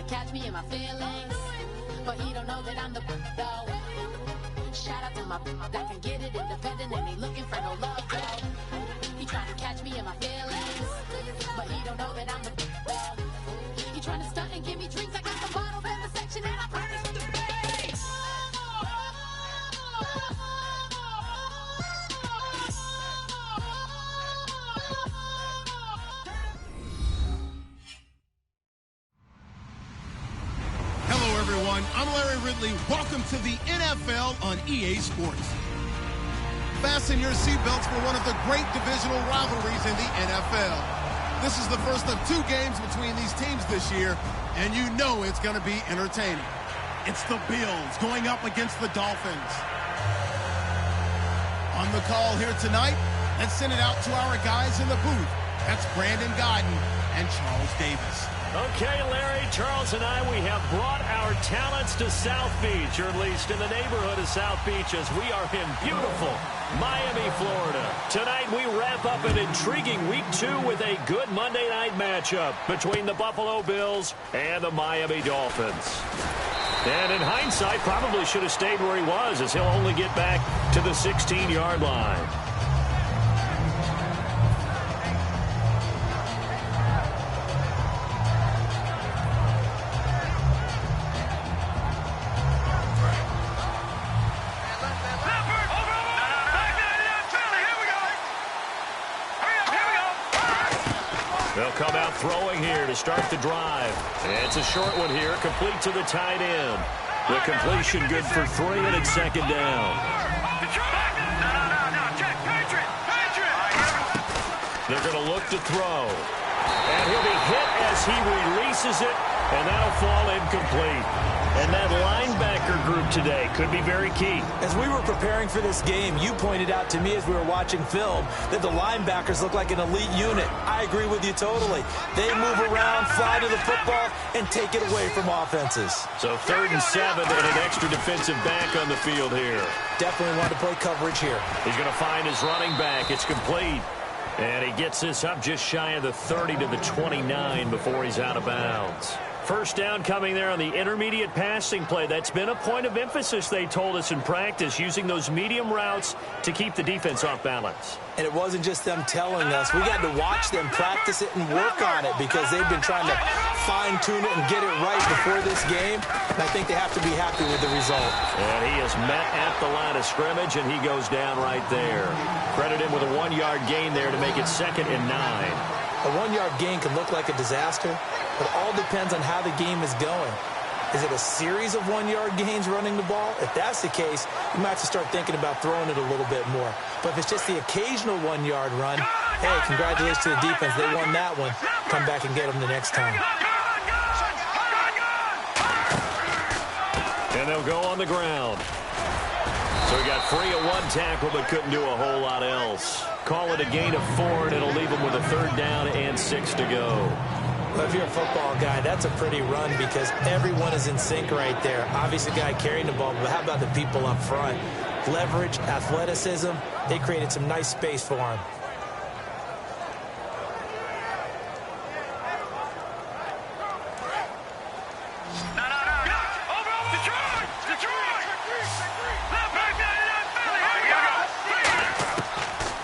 catch me in my feelings, but he don't know that I'm the though. Shout out to my that can get it independent and ain't looking for no love though. He trying to catch me in my feelings, but he don't know that I'm the though. He trying to stunt and give me drinks. I got the bottles in the section and I promise the bass. Hello, everyone. I'm Larry Ridley. Welcome to the NFL on EA Sports. Fasten your seatbelts for one of the great divisional rivalries in the NFL. This is the first of 2 games between these teams this year, and you know it's going to be entertaining. It's the Bills going up against the Dolphins. On the call here tonight, let's send it out to our guys in the booth. That's Brandon Godden and Charles Davis. Okay, Larry, Charles and I, we have brought our talents to South Beach, or at least in the neighborhood of South Beach, as we are in beautiful Miami, Florida. Tonight, we wrap up an intriguing Week 2 with a good Monday night matchup between the Buffalo Bills and the Miami Dolphins. And in hindsight, probably should have stayed where he was, as he'll only get back to the 16-yard line. They'll come out throwing here to start the drive. It's a short one here, complete to the tight end. The completion good for 3, and it's second down. They're going to look to throw. And he'll be hit as he releases it, and that'll fall incomplete. And that linebacker group today could be very key. As we were preparing for this game, you pointed out to me as we were watching film that the linebackers look like an elite unit. I agree with you totally. They move around, fly to the football, and take it away from offenses. So 3rd and 7 and an extra defensive back on the field here. Definitely want to play coverage here. He's going to find his running back. It's complete. And he gets this up just shy of the 30 to the 29 before he's out of bounds. First down coming there on the intermediate passing play. That's been a point of emphasis, they told us in practice, using those medium routes to keep the defense off balance. And it wasn't just them telling us. We got to watch them practice it and work on it because they've been trying to fine-tune it and get it right before this game. And I think they have to be happy with the result. And he is met at the line of scrimmage, and he goes down right there. Credit him with a 1-yard gain there to make it 2nd and 9. A 1-yard gain can look like a disaster, but it all depends on how the game is going. Is it a series of 1-yard gains running the ball? If that's the case, you might have to start thinking about throwing it a little bit more. But if it's just the occasional 1-yard run, hey, congratulations to the defense. They won that one. Come back and get them the next time. And they'll go on the ground. So he got free of 1 tackle, but couldn't do a whole lot else. Call it a gain of 4, and it'll leave him with a 3rd down and 6 to go. Well, if you're a football guy, that's a pretty run because everyone is in sync right there. Obviously, the guy carrying the ball, but how about the people up front? Leverage, athleticism, they created some nice space for him.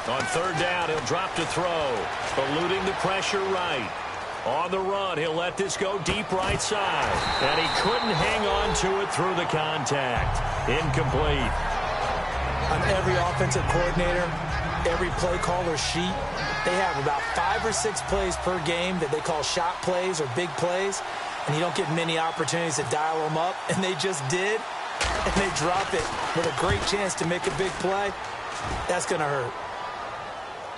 On 3rd down, he'll drop to throw, eluding the pressure right. On the run, he'll let this go deep right side. And he couldn't hang on to it through the contact. Incomplete. On every offensive coordinator, every play caller sheet, they have about 5 or 6 plays per game that they call shot plays or big plays. And you don't get many opportunities to dial them up. And they just did. And they drop it with a great chance to make a big play. That's going to hurt.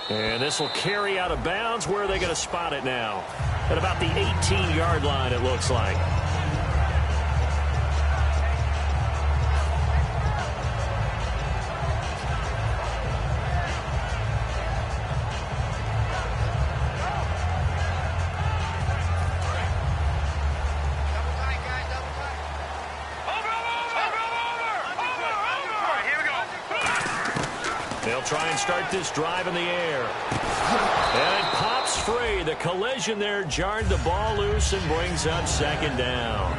And this will carry out of bounds. Where are they going to spot it now? At about the 18-yard line, it looks like. They'll try and start this drive in the air. And it pops free. The collision there jarred the ball loose and brings up second down.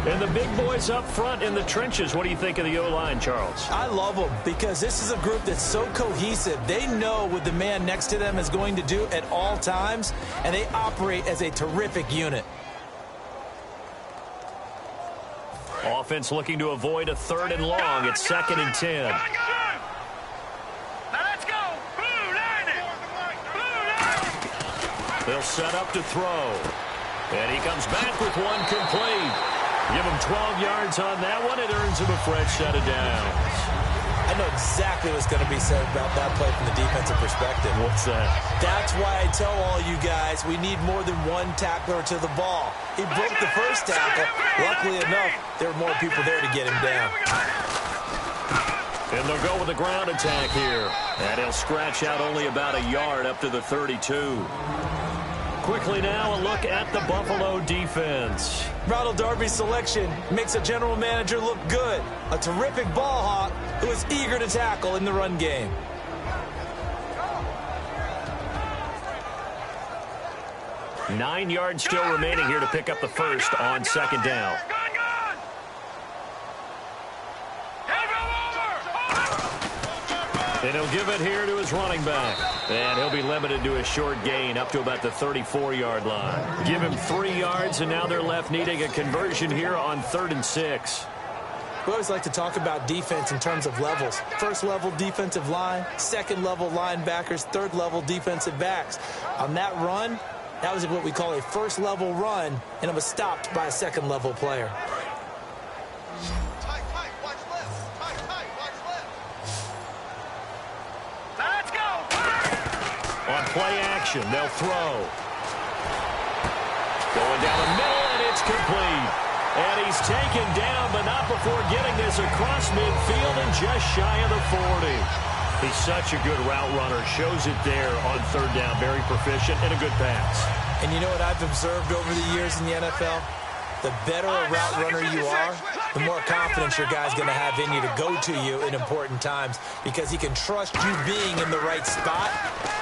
And the big boys up front in the trenches. What do you think of the O-line, Charles? I love them because this is a group that's so cohesive. They know what the man next to them is going to do at all times, and they operate as a terrific unit. Offense looking to avoid a 3rd and long. It's 2nd and 10. Now let's go. Blue line it. They'll set up to throw. And he comes back with one complete. Give him 12 yards on that one. It earns him a fresh set of downs. I know exactly what's going to be said about that play from the defensive perspective. What's that? That's why I tell all you guys we need more than one tackler to the ball. He broke the first tackle. Luckily enough, there were more people there to get him down. And they'll go with a ground attack here. And he'll scratch out only about a yard up to the 32. Quickly now, a look at the Buffalo defense. Ronald Darby's selection makes a general manager look good. A terrific ball hawk who is eager to tackle in the run game. Nine yards still remaining here to pick up the first on second down. And he'll give it here to his running back. And he'll be limited to a short gain up to about the 34-yard line. Give him 3 yards, and now they're left needing a conversion here on 3rd and 6. We always like to talk about defense in terms of levels. First level defensive line, second level linebackers, third level defensive backs. On that run, that was what we call a first level run, and it was stopped by a second level player. On play action, they'll throw. Going down the middle, and it's complete. And he's taken down, but not before getting this across midfield and just shy of the 40. He's such a good route runner. Shows it there on 3rd down. Very proficient and a good pass. And you know what I've observed over the years in the NFL? The better a route runner you are, the more confidence your guy's going to have in you to go to you in important times because he can trust you being in the right spot,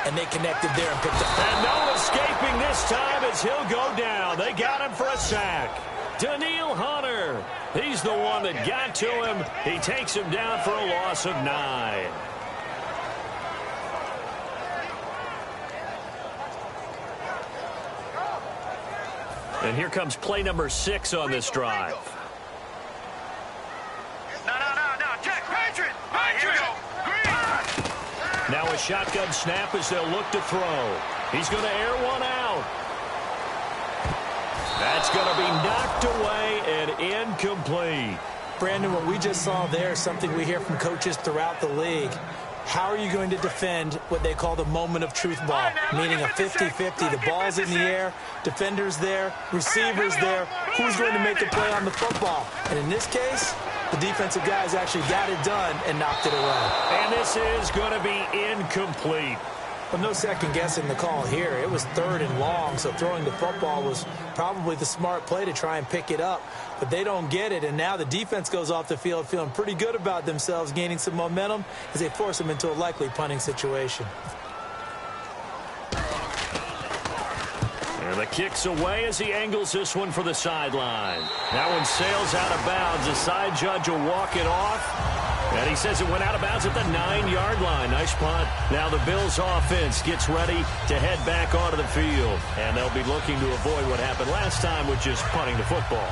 and they connected there and picked up. And no escaping this time as he'll go down. They got him for a sack. Daniil Hunter, he's the one that got to him. He takes him down for a loss of 9. And here comes play number 6 on this drive. No, Jack, Patriot. Here we go. Green. Now a shotgun snap as they'll look to throw. He's going to air one out. That's going to be knocked away and incomplete. Brandon, what we just saw there is something we hear from coaches throughout the league. How are you going to defend what they call the moment of truth ball, meaning a 50-50? The ball's in the air, defenders there, receivers there. Who's going to make the play on the football? And in this case, the defensive guys actually got it done and knocked it away. And this is going to be incomplete. Well, no second guessing the call here. It was 3rd and long, so throwing the football was probably the smart play to try and pick it up. But they don't get it, and now the defense goes off the field feeling pretty good about themselves, gaining some momentum as they force them into a likely punting situation. And the kick's away as he angles this one for the sideline. That one sails out of bounds. The side judge will walk it off. And he says it went out of bounds at the 9-yard line. Nice punt. Now the Bills offense gets ready to head back onto the field. And they'll be looking to avoid what happened last time, which is punting the football.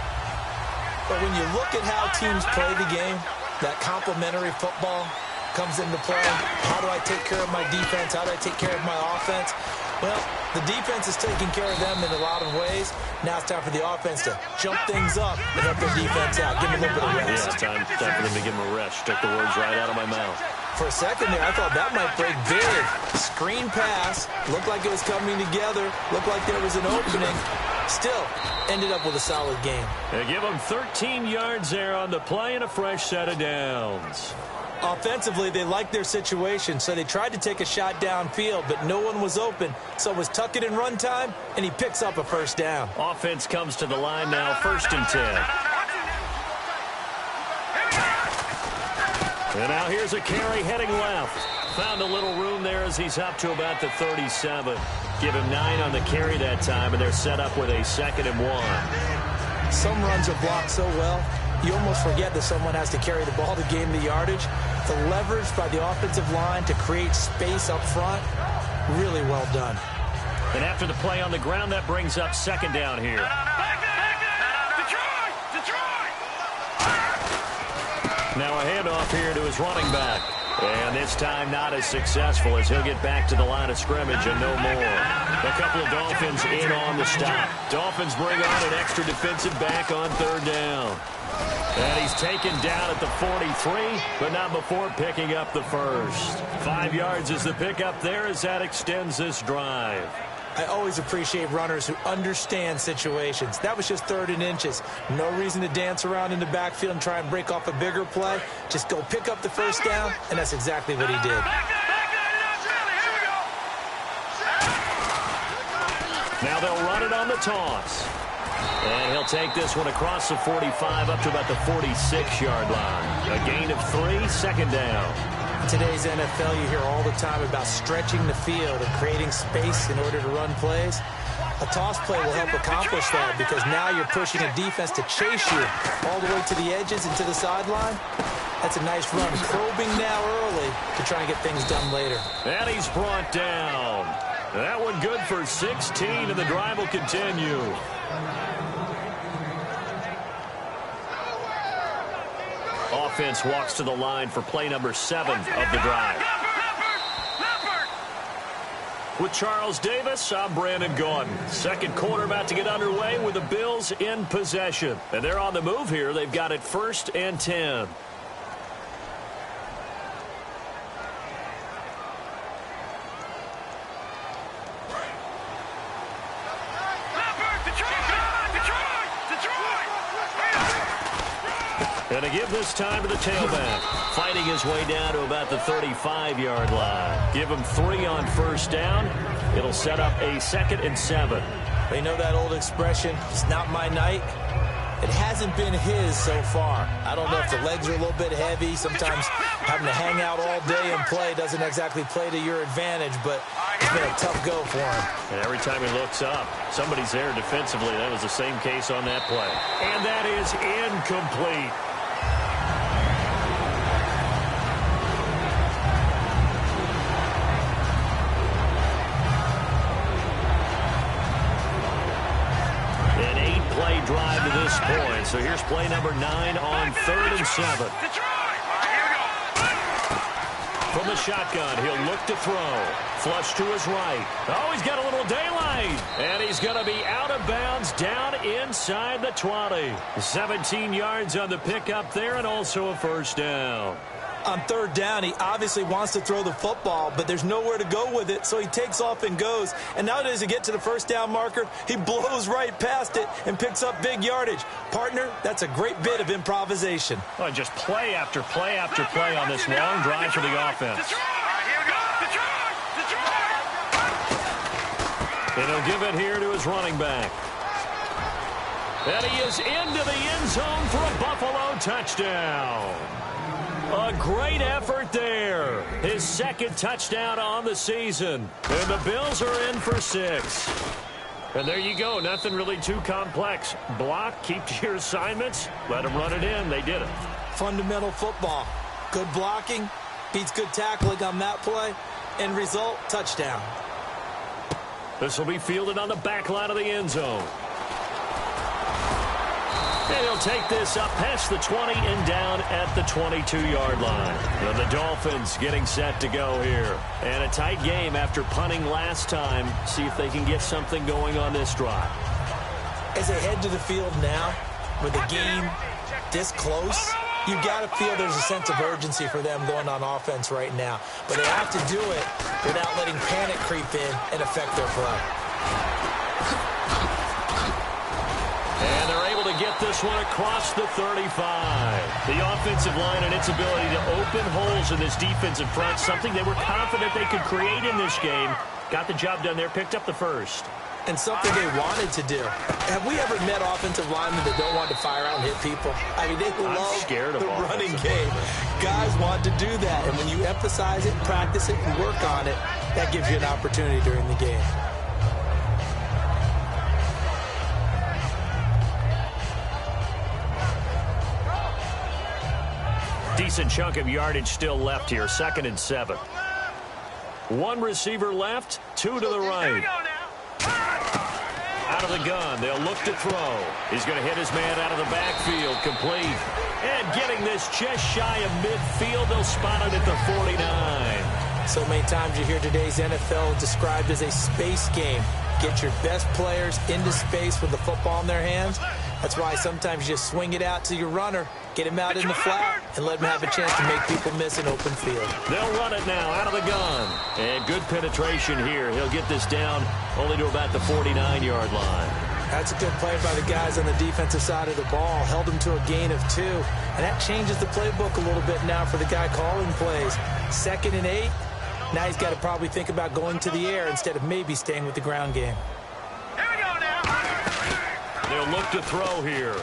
But when you look at how teams play the game, that complementary football comes into play. How do I take care of my defense? How do I take care of my offense? Well, the defense is taking care of them in a lot of ways. Now it's time for the offense to jump things up and help their defense out. Give them a little bit of rest. Yeah, time for them to give them a rest. Took the words right out of my mouth. For a second there, I thought that might break big. Screen pass. Looked like it was coming together. Looked like there was an opening. Still, ended up with a solid game. They give them 13 yards there on the play and a fresh set of downs. Offensively, they liked their situation, so they tried to take a shot downfield, but no one was open. So it was tuck it in run time, and he picks up a first down. Offense comes to the line now, 1st and 10. And now here's a carry heading left. Found a little room there as he's up to about the 37. Give him 9 on the carry that time, and they're set up with a 2nd and 1. Some runs are blocked so well, you almost forget that someone has to carry the ball to gain the yardage. The leverage by the offensive line to create space up front, really well done. And after the play on the ground, that brings up 2nd down here. Now a handoff here to his running back. And this time not as successful as he'll get back to the line of scrimmage and no more. A couple of Dolphins in on the stop. Dolphins bring on an extra defensive back on 3rd down. And he's taken down at the 43, but not before picking up the first. 5 yards is the pickup there as that extends this drive. I always appreciate runners who understand situations. That was just 3rd and inches. No reason to dance around in the backfield and try and break off a bigger play. Just go pick up the first down, and that's exactly what he did. Now they'll run it on the toss. And he'll take this one across the 45 up to about the 46-yard line. A gain of 3, 2nd down. In today's NFL, you hear all the time about stretching the field and creating space in order to run plays. A toss play will help accomplish that because now you're pushing a defense to chase you all the way to the edges and to the sideline. That's a nice run, probing now early to try and get things done later. And he's brought down. That one good for 16, and the drive will continue. Offense walks to the line for play number 7 of the drive. With Charles Davis, I'm Brandon Gaudin. 2nd quarter about to get underway with the Bills in possession. And they're on the move here. They've got it 1st and 10. And to give this time to the tailback. Fighting his way down to about the 35-yard line. Give him 3 on 1st down. It'll set up a 2nd and 7. They know that old expression, it's not my night. It hasn't been his so far. I don't know if the legs are a little bit heavy. Sometimes having to hang out all day and play doesn't exactly play to your advantage, but it's been a tough go for him. And every time he looks up, somebody's there defensively. That was the same case on that play. And that is incomplete. Play drive to this point. So here's play number 9 on 3rd and 7. From the shotgun, he'll look to throw. Flush to his right. Oh, he's got a little daylight. And he's going to be out of bounds down inside the 20. 17 yards on the pickup there and also a 1st down. On 3rd down, he obviously wants to throw the football, but there's nowhere to go with it, so he takes off and goes. And nowadays, to get to the 1st down marker, he blows right past it and picks up big yardage. Partner, that's a great bit of improvisation. Well, just play after play after play on this long drive for the offense. And he'll give it here to his running back. And he is into the end zone for a Buffalo touchdown. A great effort there. His 2nd touchdown on the season. And the Bills are in for 6. And there you go. Nothing really too complex. Block, keep to your assignments, let them run it in. They did it. Fundamental football. Good blocking, beats good tackling on that play. End result, touchdown. This will be fielded on the back line of the end zone. And he'll take this up past the 20 and down at the 22-yard line. And the Dolphins getting set to go here. And a tight game after punting last time. See if they can get something going on this drive. As they head to the field now, with the game this close, you've got to feel there's a sense of urgency for them going on offense right now. But they have to do it without letting panic creep in and affect their play. And they're able to get this one across the 35. The offensive line and its ability to open holes in this defensive front, something they were confident they could create in this game. Got the job done there, picked up the first. and something they wanted to do. Have we ever met offensive linemen that don't want to fire out and hit people? I mean, they love the running game. Guys want to do that, and when you emphasize it, practice it, and work on it, that gives you an opportunity during the game. Decent chunk of yardage still left here. 2nd and 7. One receiver left, 2 to the right. Out of the gun, they'll look to throw. He's going to hit his man out of the backfield, complete. And getting this just shy of midfield, they'll spot it at the 49. So many times you hear today's NFL described as a space game. Get your best players into space with the football in their hands. That's why sometimes you just swing it out to your runner, get him out in the flat, and let him have a chance to make people miss an open field. They'll run it now out of the gun. And good penetration here. He'll get this down only to about the 49-yard line. That's a good play by the guys on the defensive side of the ball. Held them to a gain of 2. And that changes the playbook a little bit now for the guy calling plays. 2nd and 8. Now he's got to probably think about going to the air instead of maybe staying with the ground game. Here we go now. They'll look to throw here.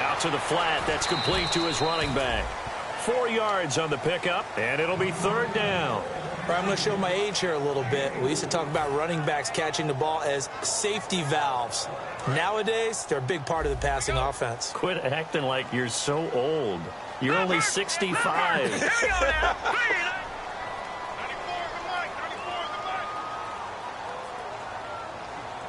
Out to the flat. That's complete to his running back. 4 yards on the pickup, and it'll be 3rd down. I'm going to show my age here a little bit. We used to talk about running backs catching the ball as safety valves. Nowadays, they're a big part of the passing offense. Quit acting like you're so old. You're only 65. Here we go now.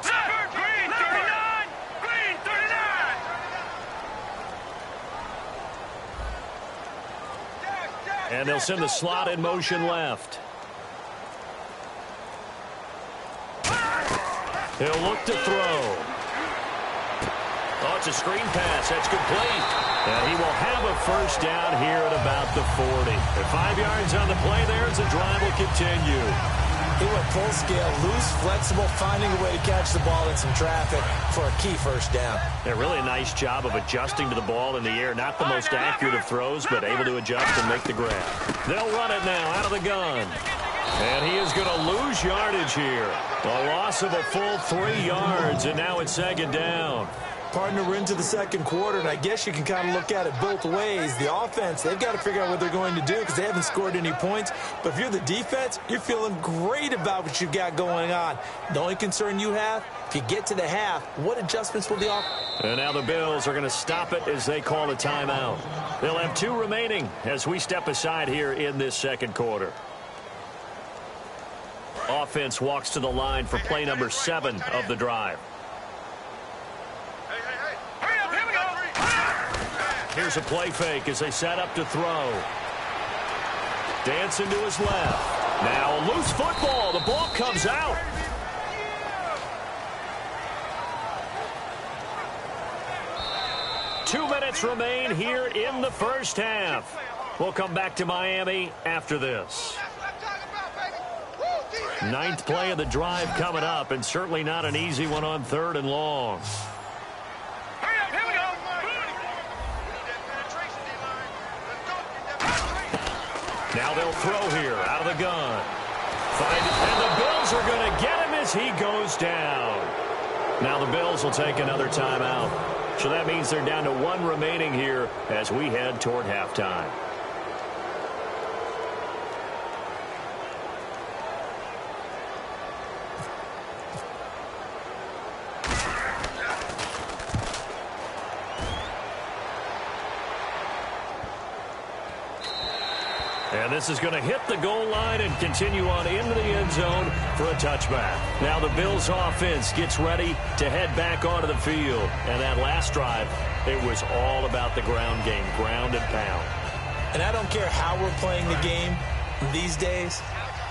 Green, 39. Green, 39. And they'll send the slot in motion left. He'll look to throw. Oh, it's a screen pass. That's complete. And he will have a first down here at about the 40. And 5 yards on the play there as the drive will continue. He went full scale, loose, flexible, finding a way to catch the ball in some traffic for a key first down. A really nice job of adjusting to the ball in the air. Not the most accurate of throws, but able to adjust and make the grab. They'll run it now out of the gun. And he is going to lose yardage here. A loss of a full 3 yards, and now it's 2nd down. Partner, we're into the 2nd quarter, and I guess you can kind of look at it both ways. The offense, they've got to figure out what they're going to do because they haven't scored any points. But if you're the defense, you're feeling great about what you've got going on. The only concern you have, if you get to the half, what adjustments will the offense? And now the Bills are going to stop it as they call a timeout. They'll have 2 remaining as we step aside here in this 2nd quarter. Offense walks to the line for play number 7 of the drive. Here's a play fake as they set up to throw. Dancing to his left. Now a loose football. The ball comes out. Two minutes remain here in the first half. We'll come back to Miami after this. 9th play of the drive coming up, and certainly not an easy one on 3rd and long. Now they'll throw here out of the gun. And the Bills are going to get him as he goes down. Now the Bills will take another timeout. So that means they're down to 1 remaining here as we head toward halftime. And this is going to hit the goal line and continue on into the end zone for a touchback. Now the Bills offense gets ready to head back onto the field. And that last drive, it was all about the ground game, ground and pound. And I don't care how we're playing the game these days,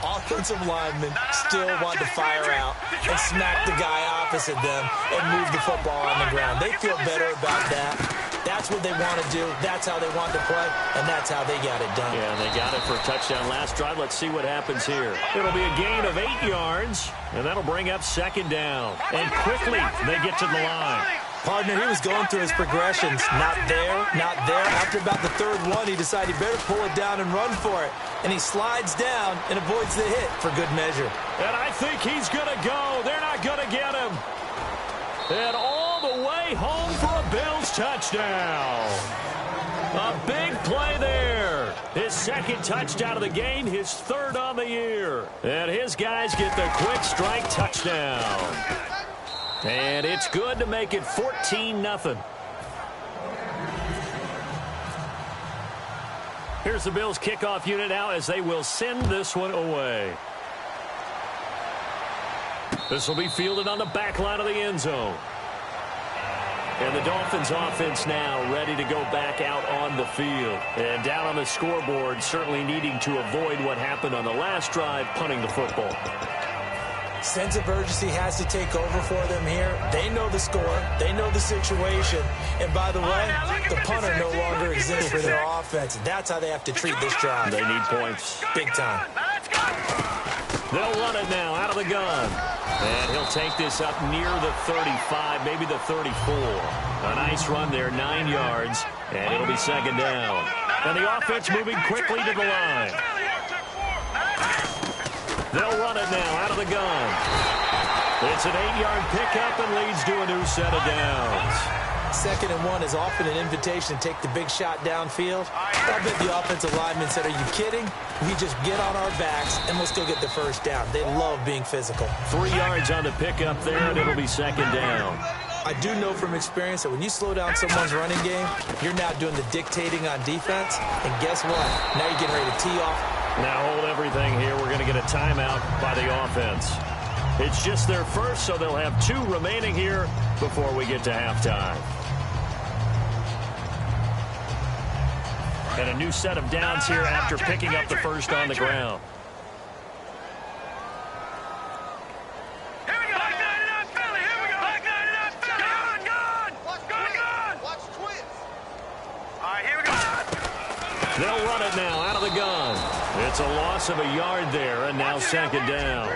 offensive linemen still want to fire out and smack the guy opposite them and move the football on the ground. They feel better about that. That's what they want to do. That's how they want to play, and that's how they got it done. Yeah, and they got it for a touchdown last drive. Let's see what happens here. It'll be a gain of 8 yards, and that'll bring up 2nd down. And quickly, they get to the line. Partner, he was going through his progressions. Not there, not there. After about the 3rd one, he decided he better pull it down and run for it. and he slides down and avoids the hit for good measure. And I think he's going to go. They're not going to get him. And all the way home for a Bills touchdown. A big play there. His second touchdown of the game, his third on the year. And his guys get the quick strike touchdown. And it's good to make it 14-0. Here's the Bills kickoff unit now as they will send this one away. This will be fielded on the back line of the end zone. And the Dolphins offense now ready to go back out on the field. And down on the scoreboard, certainly needing to avoid what happened on the last drive, punting the football. Sense of urgency has to take over for them here. They know the score. They know the situation. And by the way, the punter no longer exists for their offense. That's how they have to treat this drive. They need points. Big time. They'll run it now out of the gun. And he'll take this up near the 35, maybe the 34. A nice run there, 9 yards, and it'll be second down. And the offense moving quickly to the line. They'll run it now out of the gun. It's an 8-yard pickup and leads to a new set of downs. 2nd and 1 is often an invitation to take the big shot downfield. I bet the offensive lineman said, are you kidding? We just get on our backs and let's go get the first down. They love being physical. 3 yards on the pickup there, and it'll be second down. I do know from experience that when you slow down someone's running game, you're now doing the dictating on defense. And guess what? Now you're getting ready to tee off. Now hold everything here. We're going to get a timeout by the offense. It's just their first, so they'll have 2 remaining here before we get to halftime. And a new set of downs here after picking up the first on the ground. They'll run it now out of the gun. It's a loss of a yard there, and now second down.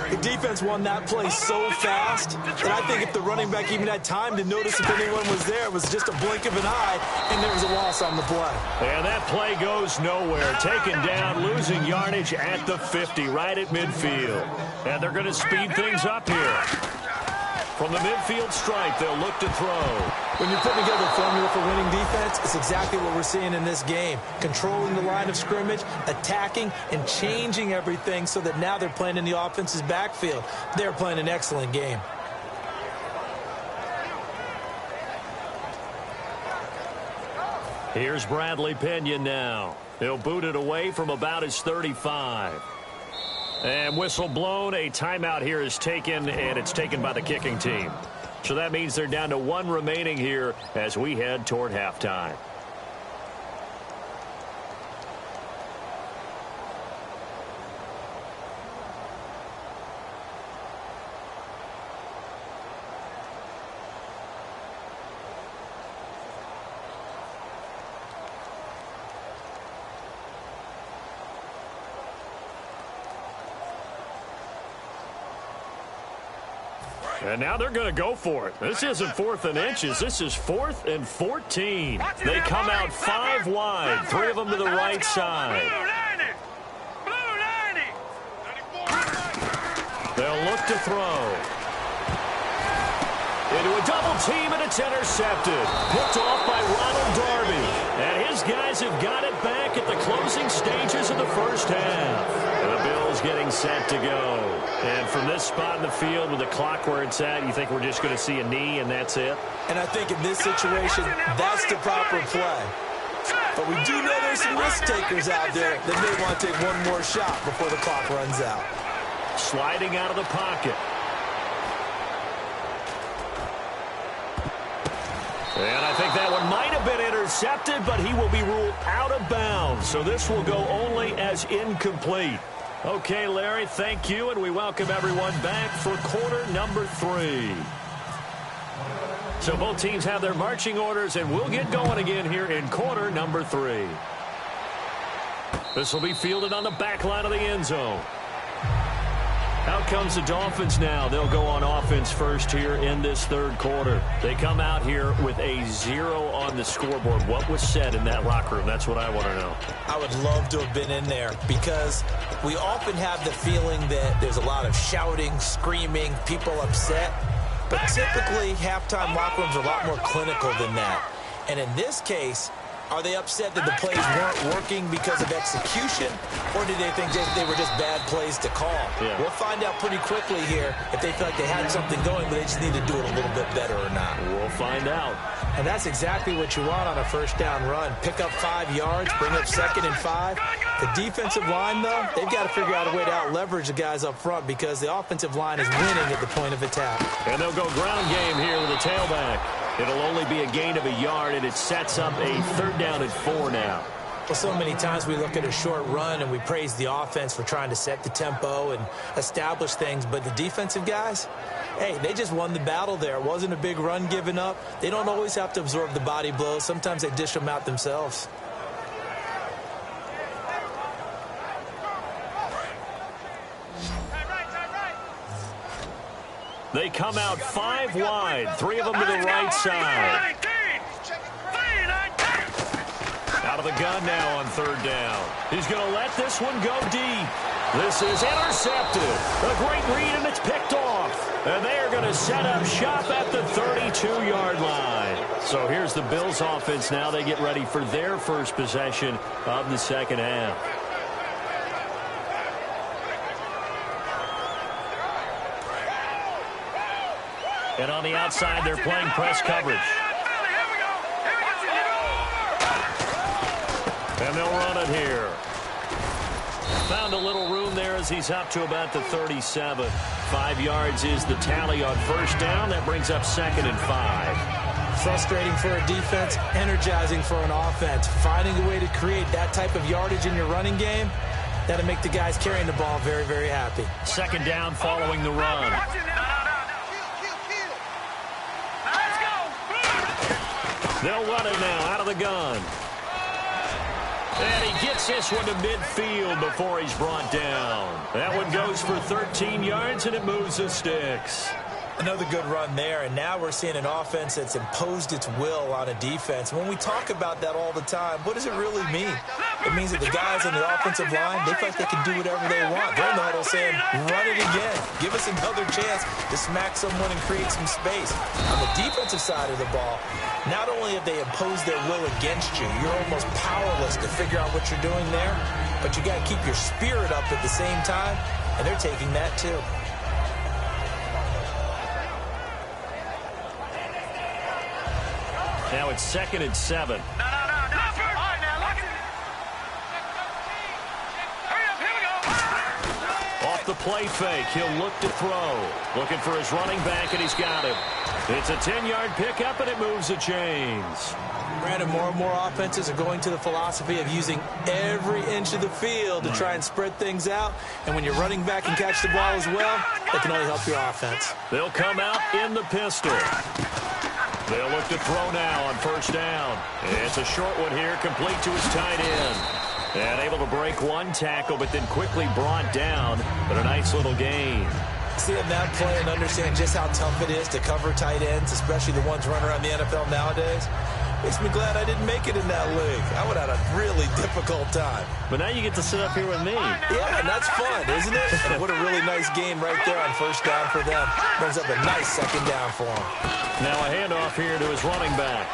The defense won that play so fast that I think if the running back even had time to notice if anyone was there, it was just a blink of an eye, and there was a loss on the play. And that play goes nowhere. Taken down, losing yardage at the 50, right at midfield. And they're going to speed things up here. From the midfield stripe, they'll look to throw. When you're putting together a formula for winning defense, it's exactly what we're seeing in this game. Controlling the line of scrimmage, attacking, and changing everything so that now they're playing in the offense's backfield. They're playing an excellent game. Here's Bradley Pinion now. He'll boot it away from about his 35. And whistle blown. A timeout here is taken, and it's taken by the kicking team. So that means they're down to 1 remaining here as we head toward halftime. And now they're going to go for it. This isn't 4th and inches. This is 4th and 14. They come out 5 wide, 3 of them to the right side. They'll look to throw. Into a double team, and it's intercepted. Picked off by Ronald Darby. And his guys have got it back at the closing stages of the first half. And the Bills getting set to go. And from this spot in the field with the clock where it's at, you think we're just going to see a knee and that's it? And I think in this situation, that's the proper play. But we do know there's some risk takers out there that may want to take one more shot before the clock runs out. Sliding out of the pocket. And I think that one might have been intercepted, but he will be ruled out of bounds. So this will go only as incomplete. Okay, Larry, thank you, and we welcome everyone back for quarter number 3. So both teams have their marching orders, and we'll get going again here in quarter number 3. This will be fielded on the back line of the end zone. Out comes the Dolphins now. They'll go on offense first here in this third quarter. They come out here with a 0 on the scoreboard. What was said in that locker room? That's what I want to know. I would love to have been in there because we often have the feeling that there's a lot of shouting, screaming, people upset. But typically, halftime locker rooms are a lot more clinical than that. And in this case, are they upset that the plays weren't working because of execution, or do they think they were just bad plays to call? Yeah. We'll find out pretty quickly here if they feel like they had something going, but they just need to do it a little bit better or not. We'll find out. And that's exactly what you want on a first down run. Pick up 5 yards, bring up 2nd and 5. The defensive line, though, they've got to figure out a way to out-leverage the guys up front because the offensive line is winning at the point of attack. And they'll go ground game here with a tailback. It'll only be a gain of a yard, and it sets up a 3rd down and 4 now. Well, so many times we look at a short run and we praise the offense for trying to set the tempo and establish things, but the defensive guys, hey, they just won the battle there. It wasn't a big run given up. They don't always have to absorb the body blows. Sometimes they dish them out themselves. They come out 5 wide, 3 of them to the right side. Out of the gun now on 3rd down. He's going to let this one go deep. This is intercepted. A great read, and it's picked off. And they are going to set up shop at the 32-yard line. So here's the Bills offense now. They get ready for their first possession of the second half. And on the outside, they're playing press coverage. And they'll run it here. Found a little room there as he's up to about the 37. 5 yards is the tally on first down. That brings up 2nd and 5. Frustrating for a defense, energizing for an offense. Finding a way to create that type of yardage in your running game, that'll make the guys carrying the ball very, very happy. 2nd down following the run. They'll run it now out of the gun. And he gets this one to midfield before he's brought down. That one goes for 13 yards, and it moves the sticks. Another good run there, and now we're seeing an offense that's imposed its will on a defense. When we talk about that all the time, what does it really mean? It means that the guys on the offensive line, they feel like they can do whatever they want. They're in the huddle saying, run it again. Give us another chance to smack someone and create some space. On the defensive side of the ball, not only have they imposed their will against you, you're almost powerless to figure out what you're doing there, but you got to keep your spirit up at the same time, and they're taking that too. Now it's 2nd and 7. Off the play fake, he'll look to throw. Looking for his running back, and he's got him. It's a 10-yard pickup, and it moves the chains. Brandon, more and more offenses are going to the philosophy of using every inch of the field to try and spread things out. And when your running back can catch the ball as well, that can only help your offense. They'll come out in the pistol. They'll look to throw now on first down. It's a short one here, complete to his tight end. And able to break one tackle, but then quickly brought down. But a nice little gain. Seeing that play and understand just how tough it is to cover tight ends, especially the ones running around the NFL nowadays, makes me glad I didn't make it in that league. I would have had a really difficult time. But now you get to sit up here with me. Yeah, and that's fun, isn't it? And what a really nice game right there on first down for them. Brings up a nice 2nd down for them. Now a handoff here to his running back.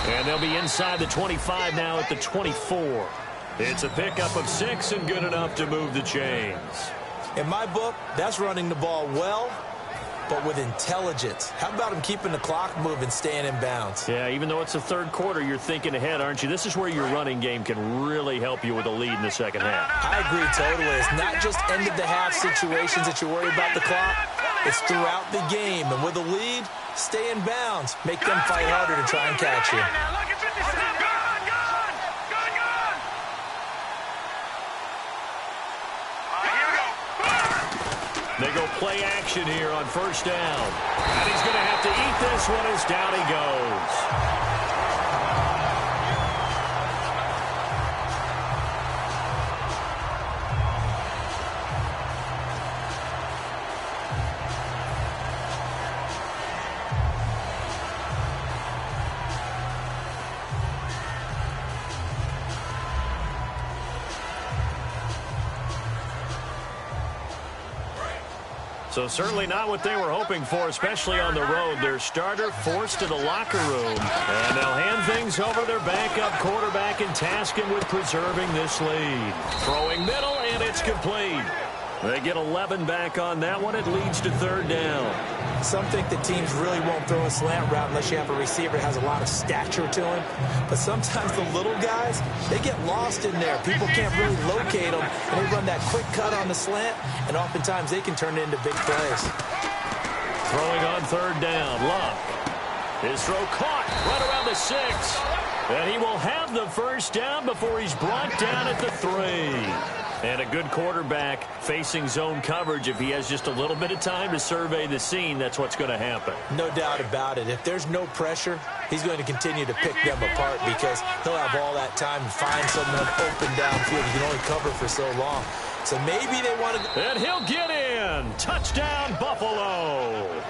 And they'll be inside the 25 now at the 24. It's a pickup of 6 and good enough to move the chains. In my book, that's running the ball well, but with intelligence. How about him keeping the clock moving, staying in bounds? Yeah, even though it's the third quarter, you're thinking ahead, aren't you? This is where your running game can really help you with a lead in the second half. I agree totally. It's not just end-of-the-half situations that you worry about the clock. It's throughout the game. And with a lead, stay in bounds. Make them fight harder to try and catch you. They go play action here on first down. And he's going to have to eat this one as down he goes. So certainly not what they were hoping for, especially on the road. Their starter forced to the locker room. And they'll hand things over to their backup quarterback and task him with preserving this lead. Throwing middle, and it's complete. They get 11 back on that one. It leads to third down. Some think that teams really won't throw a slant route unless you have a receiver that has a lot of stature to him. But sometimes the little guys, they get lost in there. People can't really locate them, and they run that quick cut on the slant, and oftentimes they can turn it into big plays. Throwing on third down, Luck. His throw caught right around the 6. And he will have the first down before he's brought down at the 3. And a good quarterback facing zone coverage. If he has just a little bit of time to survey the scene, that's what's going to happen. No doubt about it. If there's no pressure, he's going to continue to pick them apart because he'll have all that time to find someone open downfield. He can only cover for so long. So maybe they want to... And he'll get in. Touchdown, Buffalo.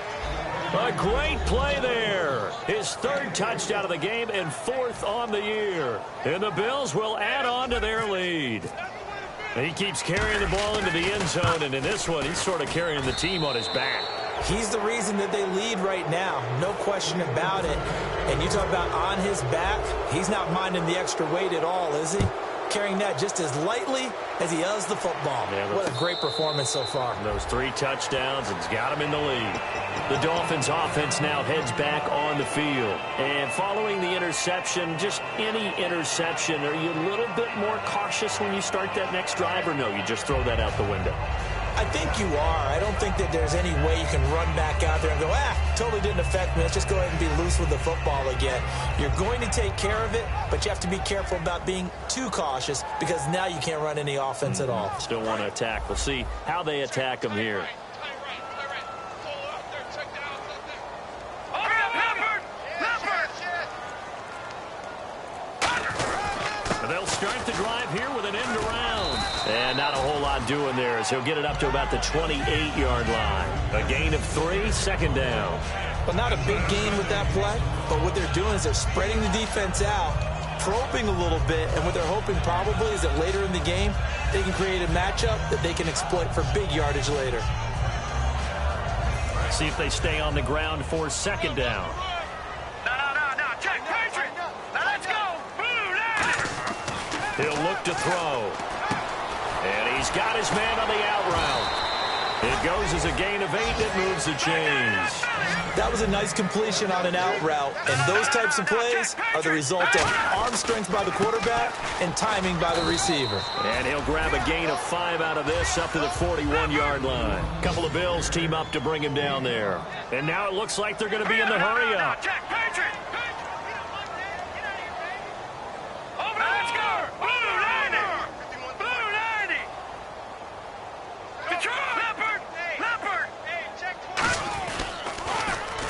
A great play there. His third touchdown of the game and 4th on the year. And the Bills will add on to their lead. He keeps carrying the ball into the end zone, and in this one, he's sort of carrying the team on his back. He's the reason that they lead right now. No question about it. And you talk about on his back, he's not minding the extra weight at all, is he? Carrying that just as lightly as he does the football. Yeah, what a great performance so far. Those 3 touchdowns, and he's got him in the lead. The Dolphins offense now heads back on the field. And following the interception, just any interception, are you a little bit more cautious when you start that next drive, or no, you just throw that out the window? I think you are. I don't think that there's any way you can run back out there and go, totally didn't affect me. Let's just go ahead and be loose with the football again. You're going to take care of it, but you have to be careful about being too cautious because now you can't run any offense at all. Still want to attack. We'll see how they attack him here. They'll start the drive here with an end around. And not a whole lot doing there as he'll get it up to about the 28-yard line. A gain of 3, second down. Well, not a big gain with that play, but what they're doing is they're spreading the defense out, probing a little bit, and what they're hoping probably is that later in the game, they can create a matchup that they can exploit for big yardage later. See if they stay on the ground for second down. He'll look to throw. And he's got his man on the out route. It goes as a gain of 8. It moves the chains. That was a nice completion on an out route. And those types of plays are the result of arm strength by the quarterback and timing by the receiver. And he'll grab a gain of 5 out of this up to the 41-yard line. A couple of Bills team up to bring him down there. And now it looks like they're going to be in the hurry-up.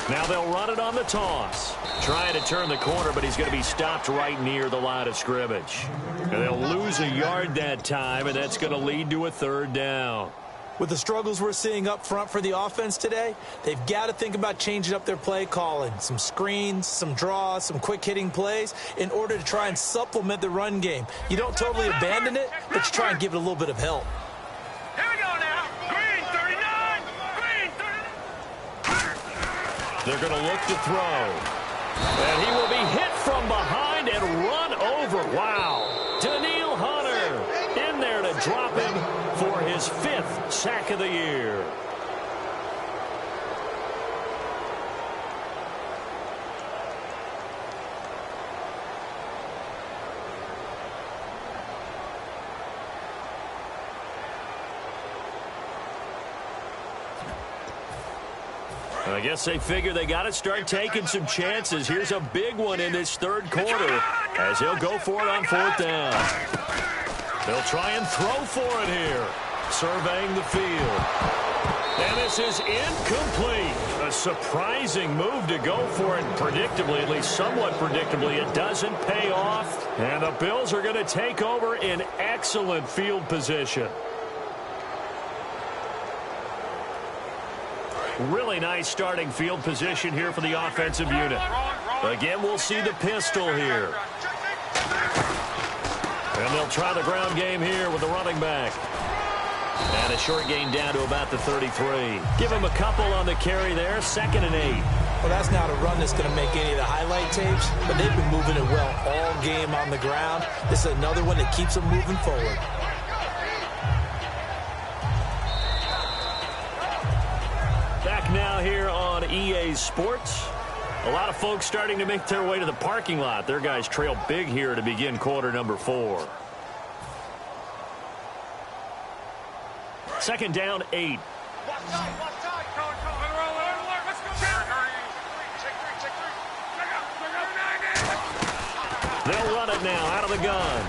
Now they'll run it on the toss. Trying to turn the corner, but he's going to be stopped right near the line of scrimmage. And they'll lose a yard that time, and that's going to lead to a third down. With the struggles we're seeing up front for the offense today, they've got to think about changing up their play calling. Some screens, some draws, some quick-hitting plays in order to try and supplement the run game. You don't totally abandon it, but you try and give it a little bit of help. They're going to look to throw. And he will be hit from behind and run over. Wow. Daniil Hunter in there to drop him for his 5th sack of the year. I guess they figure they got to start taking some chances. Here's a big one in this third quarter as he'll go for it on 4th down. They'll try and throw for it here. Surveying the field. And this is incomplete. A surprising move to go for it. Predictably, at least somewhat predictably, it doesn't pay off. And the Bills are going to take over in excellent field position. Really nice starting field position here for the offensive unit. Again, we'll see the pistol here. And they'll try the ground game here with the running back. And a short gain down to about the 33. Give him a couple on the carry there. 2nd and 8. Well, that's not a run that's going to make any of the highlight tapes, but they've been moving it well all game on the ground. This is another one that keeps them moving forward. Back now here on EA Sports. A lot of folks starting to make their way to the parking lot. Their guys trail big here to begin quarter number 4. 2nd down, 8. They'll run it now out of the gun.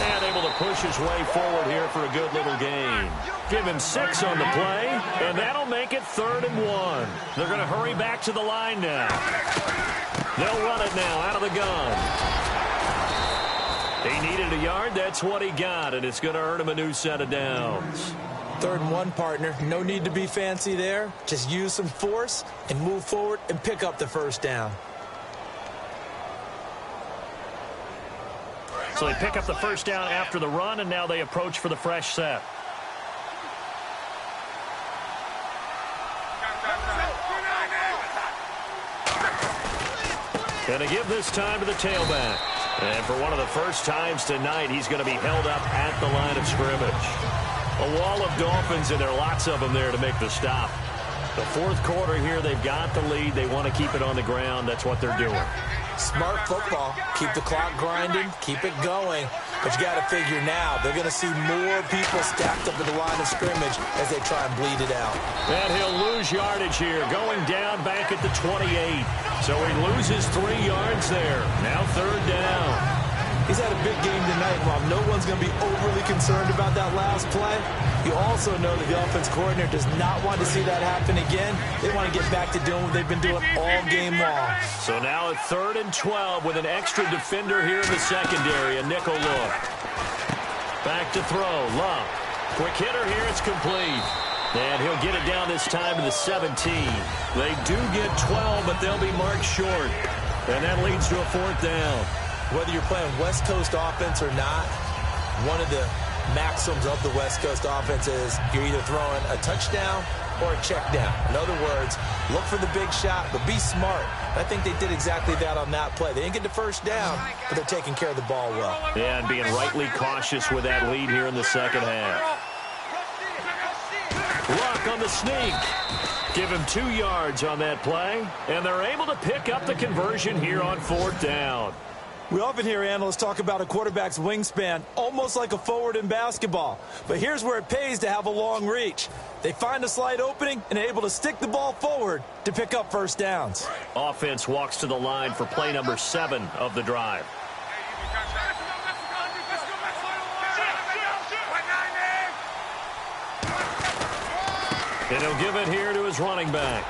And able to push his way forward here for a good little gain. Give him 6 on the play, and that'll make it 3rd and 1. They're going to hurry back to the line now. They'll run it now out of the gun. He needed a yard. That's what he got, and it's going to earn him a new set of downs. 3rd and 1, partner. No need to be fancy there. Just use some force and move forward and pick up the 1st down. So they pick up the 1st down after the run, and now they approach for the fresh set. Going to give this time to the tailback. And for one of the first times tonight, he's going to be held up at the line of scrimmage. A wall of Dolphins, and there are lots of them there to make the stop. The 4th quarter here, they've got the lead. They want to keep it on the ground. That's what they're doing. Smart football. Keep the clock grinding. Keep it going. But you got to figure now, they're going to see more people stacked up at the line of scrimmage as they try and bleed it out. And he'll lose yardage here, going down back at the 28. So he loses 3 yards there. Now 3rd down. He's had a big game tonight. While no one's going to be overly concerned about that last play, you also know that the offense coordinator does not want to see that happen again. They want to get back to doing what they've been doing all game long. So now at 3rd and 12 with an extra defender here in the secondary, a nickel look. Back to throw, Love. Quick hitter here, it's complete. And he'll get it down this time to the 17. They do get 12, but they'll be marked short. And that leads to a 4th down. Whether you're playing West Coast offense or not, one of the maxims of the West Coast offense is you're either throwing a touchdown or a check down. In other words, look for the big shot, but be smart. I think they did exactly that on that play. They didn't get the 1st down, but they're taking care of the ball well. Yeah, and being rightly cautious with that lead here in the 2nd half. Luck on the sneak. Give him 2 yards on that play, and they're able to pick up the conversion here on 4th down. We often hear analysts talk about a quarterback's wingspan, almost like a forward in basketball. But here's where it pays to have a long reach. They find a slight opening and are able to stick the ball forward to pick up 1st downs. Offense walks to the line for play number 7 of the drive. And he'll give it here to his running back.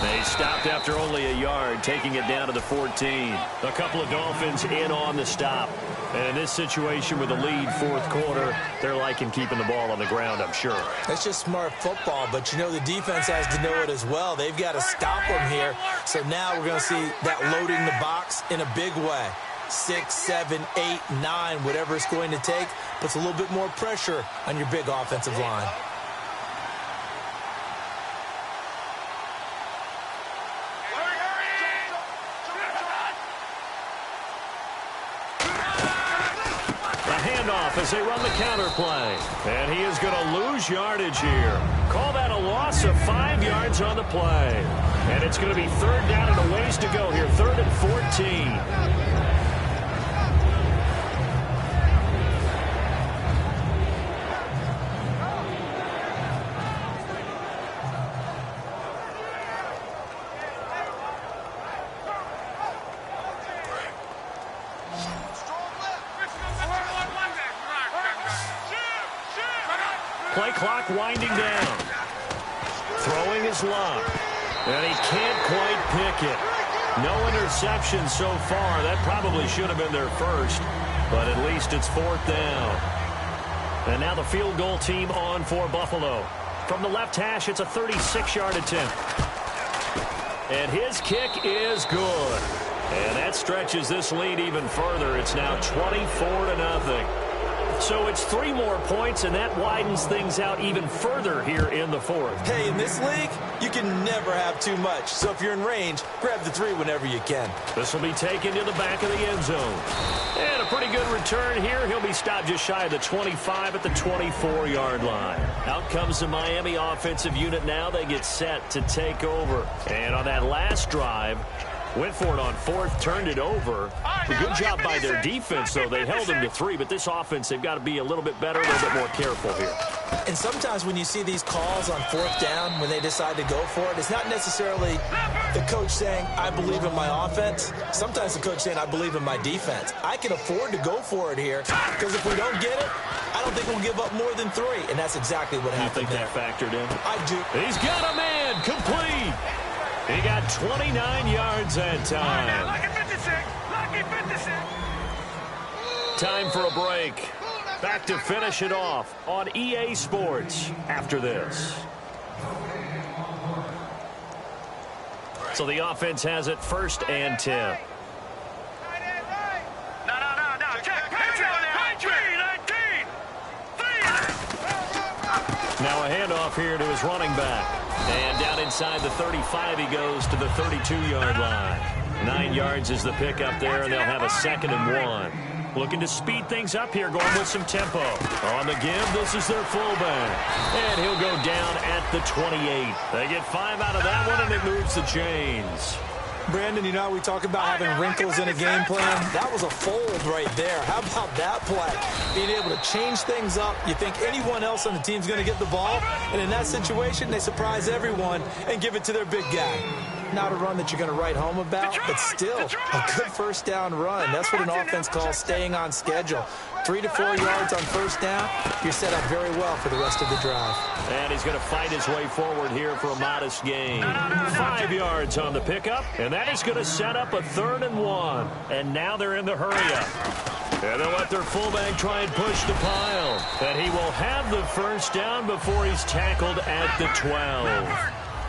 They stopped after only a yard, taking it down to the 14. A couple of Dolphins in on the stop. And in this situation with the lead 4th quarter, they're liking keeping the ball on the ground, I'm sure. That's just smart football, but you know the defense has to know it as well. They've got to stop them here. So now we're going to see that loading the box in a big way. 6, 7, 8, 9, whatever it's going to take, puts a little bit more pressure on your big offensive line. As they run the counter play. And he is going to lose yardage here. Call that a loss of 5 yards on the play. And it's going to be 3rd down and a ways to go here. 3rd and 14. Play clock winding down. Throwing his Love. And he can't quite pick it. No interception so far. That probably should have been their first. But at least it's 4th down. And now the field goal team on for Buffalo. From the left hash, it's a 36-yard attempt. And his kick is good. And that stretches this lead even further. It's now 24-0. So it's 3 more points, and that widens things out even further here in the fourth. Hey, in this league, you can never have too much. So if you're in range, grab the 3 whenever you can. This will be taken to the back of the end zone. And a pretty good return here. He'll be stopped just shy of the 25 at the 24-yard line. Out comes the Miami offensive unit now. They get set to take over. And on that last drive, went for it on 4th, turned it over. A good job by their defense, though. They held them to 3, but this offense, they've got to be a little bit better, a little bit more careful here. And sometimes when you see these calls on 4th down, when they decide to go for it, it's not necessarily the coach saying, I believe in my offense. Sometimes the coach saying, I believe in my defense. I can afford to go for it here, because if we don't get it, I don't think we'll give up more than 3. And that's exactly what happened there. You think that factored in? I do. He's got a man complete. He got 29 yards that time. Lucky 56. Lucky 56. Time for a break. Back to finish it off on EA Sports after this. So the offense has it 1st and 10. No. Check. Patriot on there. 3, 19. Now a handoff here to his running back. And down inside the 35, he goes to the 32-yard line. 9 yards is the pickup there, and they'll have a 2nd and 1. Looking to speed things up here, going with some tempo. On the give, this is their fullback. And he'll go down at the 28. They get 5 out of that one, and it moves the chains. Brandon, you know how we talk about having wrinkles in a game plan? That was a fold right there. How about that play? Being able to change things up. You think anyone else on the team's going to get the ball, and in that situation, they surprise everyone and give it to their big guy. Not a run that you're going to write home about, but still a good 1st down run. That's what an offense calls staying on schedule. 3 to 4 yards on 1st down, you're set up very well for the rest of the drive. And he's going to fight his way forward here for a modest gain. 5 yards on the pickup, and that is going to set up a 3rd and 1. And now they're in the hurry-up. And they'll let their fullback try and push the pile. And he will have the 1st down before he's tackled at the 12.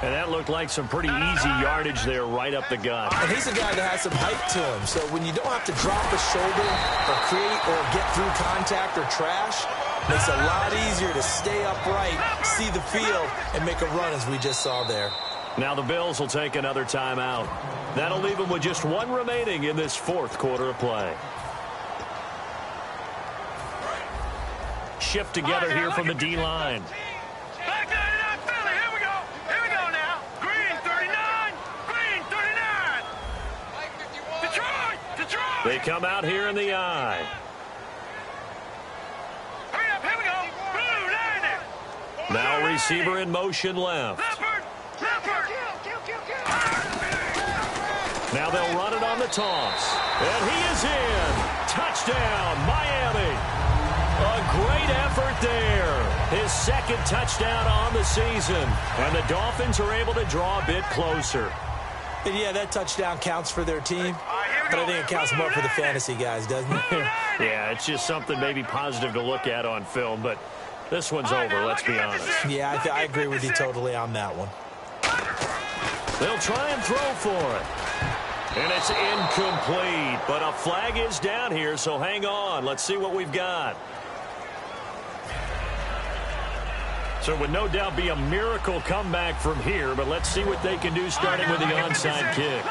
And that looked like some pretty easy yardage there right up the gut. And he's a guy that has some height to him. So when you don't have to drop a shoulder or create or get through contact or trash, makes it a lot easier to stay upright, see the field, and make a run as we just saw there. Now the Bills will take another timeout. That'll leave them with just 1 remaining in this 4th quarter of play. Shift together here from the D-line. They come out here in the eye. Hurry up, here we go. Blue, now receiver in motion left. Leopard. Now they'll run it on the toss. And he is in. Touchdown, Miami. A great effort there. His 2nd touchdown on the season. And the Dolphins are able to draw a bit closer. And yeah, that touchdown counts for their team. But I think it counts more for the fantasy guys, doesn't it? Yeah, it's just something maybe positive to look at on film, but this one's over, let's be honest. Yeah, I agree with you totally on that one. They'll try and throw for it. And it's incomplete, but a flag is down here, so hang on. Let's see what we've got. So it would no doubt be a miracle comeback from here, but let's see what they can do starting with the onside kick.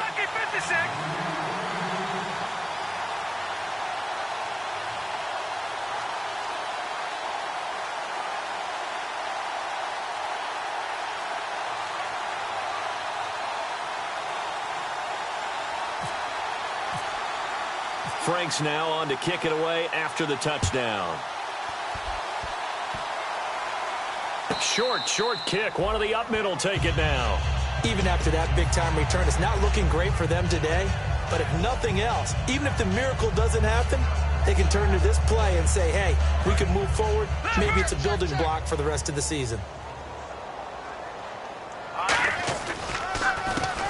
Frank's now on to kick it away after the touchdown. Short kick. One of the up middle take it now. Even after that big-time return, it's not looking great for them today. But if nothing else, even if the miracle doesn't happen, they can turn to this play and say, hey, we can move forward. Maybe it's a building block for the rest of the season.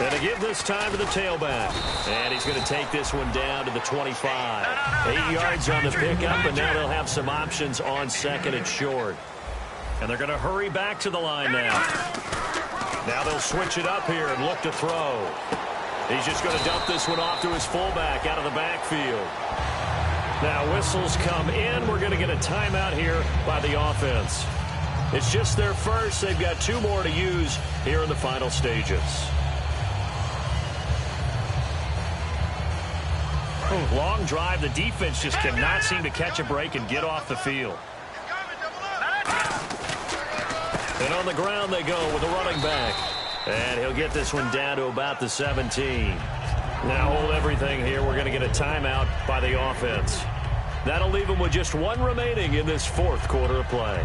And to give this time to the tailback. And he's going to take this one down to the 25. 8 yards on the pickup, and now they'll have some options on 2nd and short. And they're going to hurry back to the line now. Now they'll switch it up here and look to throw. He's just going to dump this one off to his fullback out of the backfield. Now whistles come in. We're going to get a timeout here by the offense. It's just their first. They've got 2 more to use here in the final stages. Long drive. The defense just cannot seem to catch a break and get off the field. And on the ground they go with a running back. And he'll get this one down to about the 17. Now hold everything here. We're going to get a timeout by the offense. That'll leave them with just 1 remaining in this 4th quarter of play.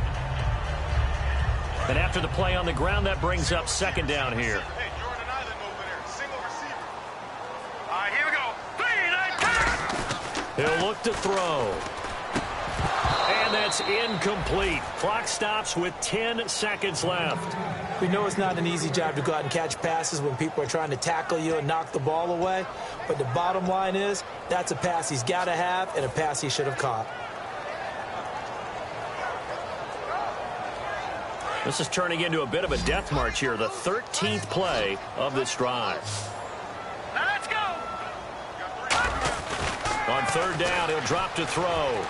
And after the play on the ground, that brings up 2nd down here. Hey, Jordan and Island over there. Single receiver. All right, here we go. 3, 9, 10. He'll look to throw. And that's incomplete. Clock stops with 10 seconds left. We know it's not an easy job to go out and catch passes when people are trying to tackle you and knock the ball away. But the bottom line is, that's a pass he's got to have and a pass he should have caught. This is turning into a bit of a death march here, the 13th play of this drive. Now let's go. On 3rd down, he'll drop to throw.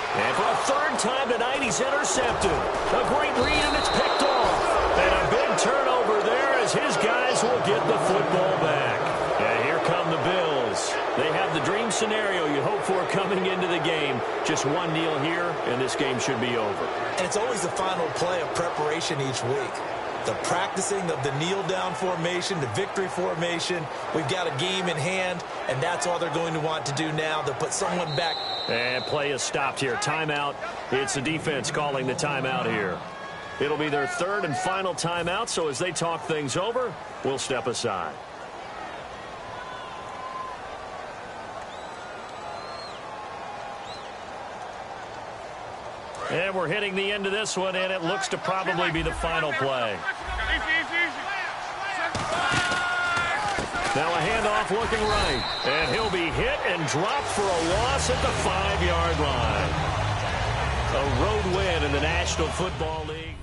And for a 3rd time tonight, he's intercepted. A great read, and it's picked off. And a big turnover there as his guys will get the football back. And here come the Bills. They have the dream scenario you hope for coming into the game. Just 1 kneel here, and this game should be over. And it's always the final play of preparation each week. The practicing of the kneel-down formation, the victory formation. We've got a game in hand, and that's all they're going to want to do now. They'll put someone back. And play is stopped here. Timeout. It's the defense calling the timeout here. It'll be their 3rd and final timeout, so as they talk things over, we'll step aside. And we're hitting the end of this one, and it looks to probably be the final play. Now a handoff looking right. And he'll be hit and dropped for a loss at the 5-yard line. A road win in the National Football League.